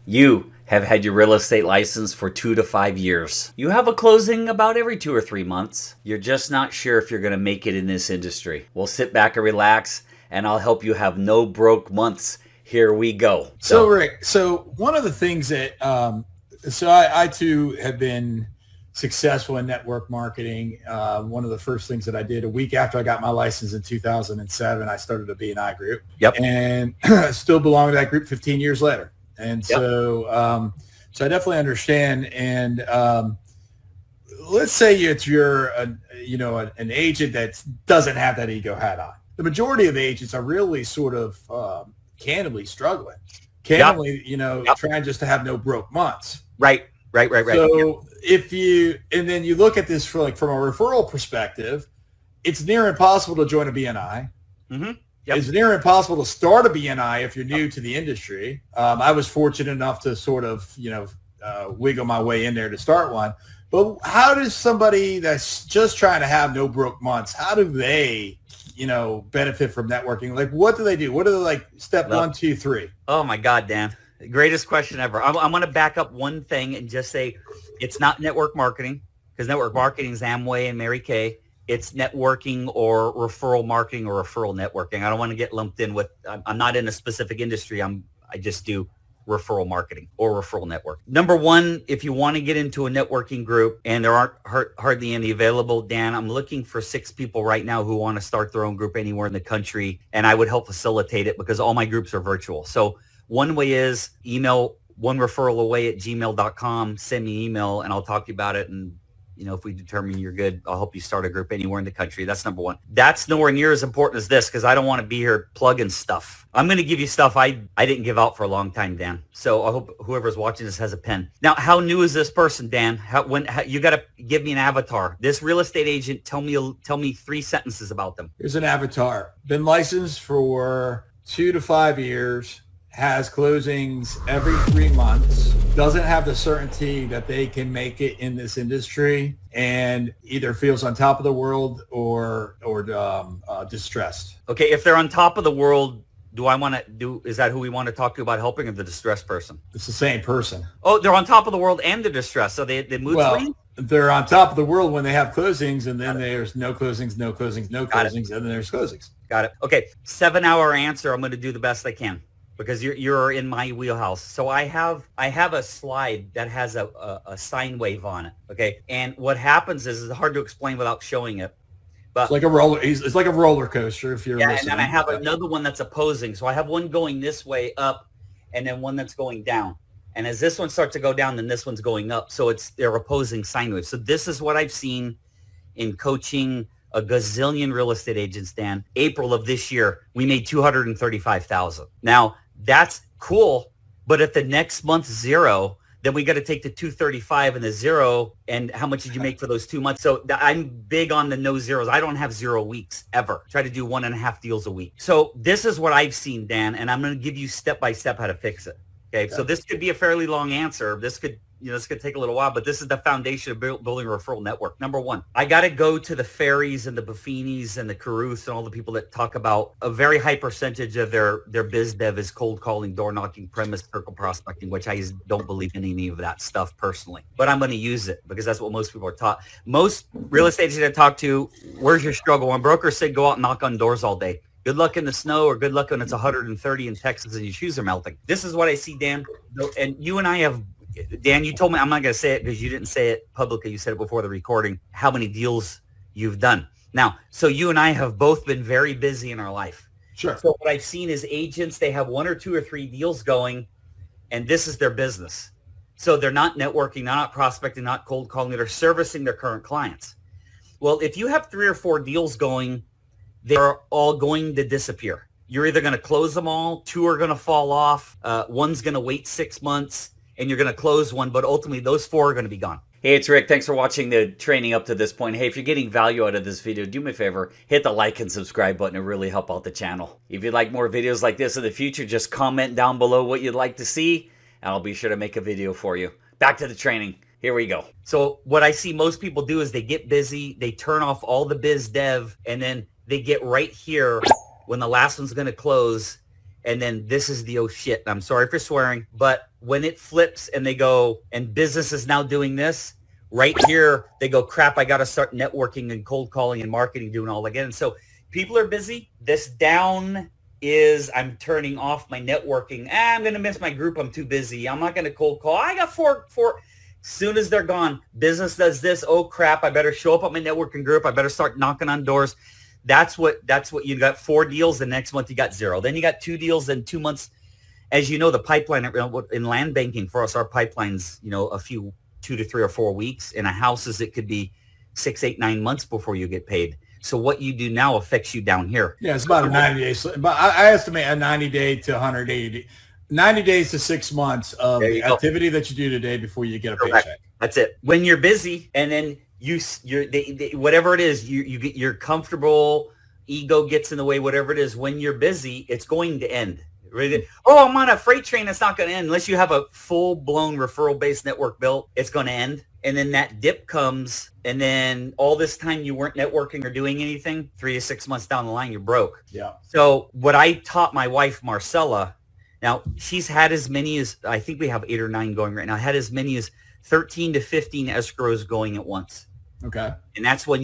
You have had your real estate license for 2 to 5 years. You have a closing about every 2 or 3 months. You're just not sure if you're going to make it in this industry. Well, sit back and relax, and I'll help you have no broke months. Here we go. So Rick, one of the things that, I too have been successful in network marketing. One of the first things that I did a week after I got my license in 2007, I started a B&I group. Yep. And still belong to that group 15 years later. And so I definitely understand. And let's say you're an agent that doesn't have that ego hat on. The majority of agents are really sort of candidly struggling, trying just to have no broke months. Right. So then you look at this from a referral perspective, it's near impossible to join a BNI. Mm-hmm. Yep. It's near impossible to start a BNI if you're new to the industry. I was fortunate enough to sort of, wiggle my way in there to start one. But how does somebody that's just trying to have no broke months, how do they, benefit from networking? Like, what do they do? What are they step 1, 2, 3? Oh my God, Dan. Greatest question ever. I'm going to back up one thing and just say it's not network marketing, because network marketing is Amway and Mary Kay. It's networking or referral marketing or referral networking. I don't want to get lumped in with, I'm not in a specific industry. I just do referral marketing or referral network. Number one, if you want to get into a networking group and there aren't hardly any available, Dan, I'm looking for 6 people right now who want to start their own group anywhere in the country. And I would help facilitate it because all my groups are virtual. So one way is email onereferralaway@gmail.com. Send me an email and I'll talk to you about it. And if we determine you're good, I'll help you start a group anywhere in the country. That's number one. That's nowhere near as important as this because I don't want to be here plugging stuff. I'm going to give you stuff I didn't give out for a long time, Dan. So I hope whoever's watching this has a pen. Now, how new is this person, Dan? How you got to give me an avatar. This real estate agent, tell me 3 sentences about them. Here's an avatar. Been licensed for 2 to 5 years. Has closings every 3 months, doesn't have the certainty that they can make it in this industry, and either feels on top of the world or distressed. Okay, if they're on top of the world, is that who we want to talk to about helping, or the distressed person? It's the same person. Oh, they're on top of the world and they're distressed, so they mood swing? They're on top of the world when they have closings, and then there's no closings, and then there's closings. Got it. Okay, 7-hour answer. I'm going to do the best I can, because you're in my wheelhouse. So I have a slide that has a sine wave on it. Okay. And what happens is it's hard to explain without showing it. But it's like a roller coaster if you're listening. And then I have another one that's opposing. So I have one going this way up and then one that's going down. And as this one starts to go down, then this one's going up. So they're opposing sine waves. So this is what I've seen in coaching a gazillion real estate agents, Dan. April of this year, we made $235,000. Now, that's cool, but if the next month's 0, then we got to take the 235 and the 0, and how much did you make for those 2 months? So I'm big on the no zeros. I don't have 0 weeks ever. Try to do 1.5 deals a week. So this is what I've seen, Dan, and I'm going to give you step by step how to fix it. Okay, so this could be a fairly long answer. This could take a little while, but this is the foundation of building a referral network. Number one, I got to go to the Ferries and the Buffinis and the Carruths and all the people that talk about a very high percentage of their biz dev is cold calling, door knocking, premise circle prospecting, which I don't believe in any of that stuff personally. But I'm going to use it because that's what most people are taught. Most real estate agents I talk to, where's your struggle? When brokers say go out and knock on doors all day. Good luck in the snow, or good luck when it's 130 in Texas and your shoes are melting. This is what I see, Dan. And you and I have, Dan, you told me, I'm not going to say it because you didn't say it publicly. You said it before the recording, how many deals you've done. Now, so you and I have both been very busy in our life. Sure. So what I've seen is agents, they have 1 or 2 or 3 deals going, and this is their business. So they're not networking, they're not prospecting, not cold calling, they're servicing their current clients. Well, if you have 3 or 4 deals going, they're all going to disappear. You're either going to close them all, 2 are going to fall off, one's going to wait 6 months, and you're going to close one, but ultimately those 4 are going to be gone. Hey, it's Rick. Thanks for watching the training up to this point. Hey, if you're getting value out of this video, do me a favor, hit the like and subscribe button. It really help out the channel. If you'd like more videos like this in the future, just comment down below what you'd like to see, and I'll be sure to make a video for you. Back to the training. Here we go. So what I see most people do is they get busy, they turn off all the biz dev, and then they get right here when the last one's going to close, And then this is the oh shit. I'm sorry for swearing, but when it flips and they go, and business is now doing this, right here, they go, crap, I got to start networking and cold calling and marketing, doing all again. So people are busy. This down is I'm turning off my networking. I'm going to miss my group. I'm too busy. I'm not going to cold call. I got four. Soon as they're gone, business does this. Oh crap, I better show up at my networking group. I better start knocking on doors. That's what you got. 4 deals. The next month you got 0. Then you got 2 deals in 2 months. As you know, the pipeline in land banking for us, our pipelines, a few 2 to 3 or 4 weeks. In a houses, it could be 6, 8, 9 months before you get paid. So what you do now affects you down here. Yeah, it's about a 90 days. But I estimate a 90 day to 180, 90 days to 6 months of the activity that you do today before you get a paycheck. That's it. When you're busy, and then whatever it is, you're comfortable, ego gets in the way, whatever it is. When you're busy, it's going to end. Oh, I'm on a freight train. It's not going to end unless you have a full-blown referral-based network built. It's going to end. And then that dip comes, and then all this time you weren't networking or doing anything, 3 to 6 months down the line, you're broke. Yeah. So what I taught my wife, Marcella, now she's had as many as, I think we have 8 or 9 going right now, had as many as 13 to 15 escrows going at once. Okay. And that's when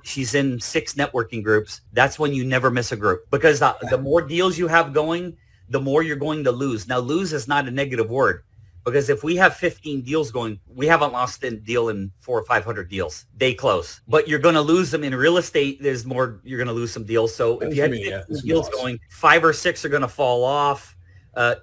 she's in 6 networking groups. That's when you never miss a group, because the more deals you have going, the more you're going to lose. Now, lose is not a negative word, because if we have 15 deals going, we haven't lost a deal in 400 or 500 deals. They close, but you're going to lose them in real estate. There's more, you're going to lose some deals. So if you have 15 deals going, 5 or 6 are going to fall off.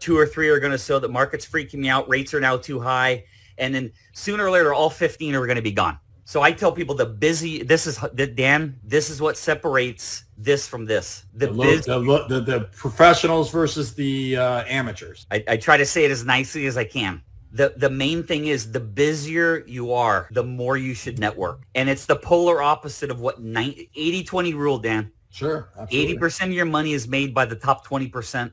2 or 3 are going to show the market's freaking me out. Rates are now too high. And then sooner or later, all 15 are going to be gone. So I tell people this is what separates this from this. The professionals versus the amateurs. I try to say it as nicely as I can. The main thing is, the busier you are, the more you should network. And it's the polar opposite of what 80-20 rule, Dan. Sure. Absolutely. 80% of your money is made by the top 20%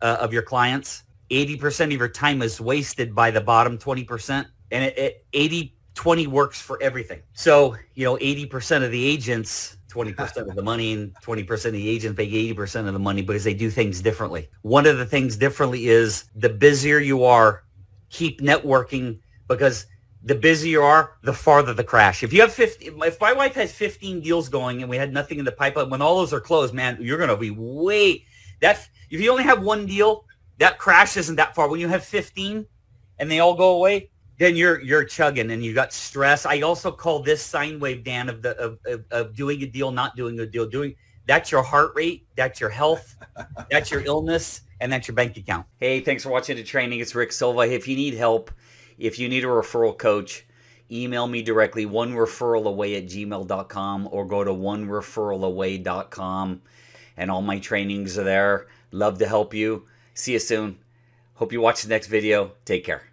of your clients. 80% of your time is wasted by the bottom 20%. And 80-20 works for everything. So, 80% of the agents, 20% of the money, and 20% of the agents make 80% of the money because they do things differently. One of the things differently is, the busier you are, keep networking, because the busier you are, the farther the crash. If my wife has 15 deals going and we had nothing in the pipeline, when all those are closed, man, you're going to be if you only have 1 deal, that crash isn't that far. When you have 15 and they all go away, then you're chugging and you got stress. I also call this sine wave, Dan, of doing a deal, not doing a deal. That's your heart rate, that's your health, that's your illness, and that's your bank account. Hey, thanks for watching the training. It's Rick Silva. If you need help, if you need a referral coach, email me directly, onereferralaway@gmail.com, or go to onereferralaway.com, and all my trainings are there. Love to help you. See you soon. Hope you watch the next video. Take care.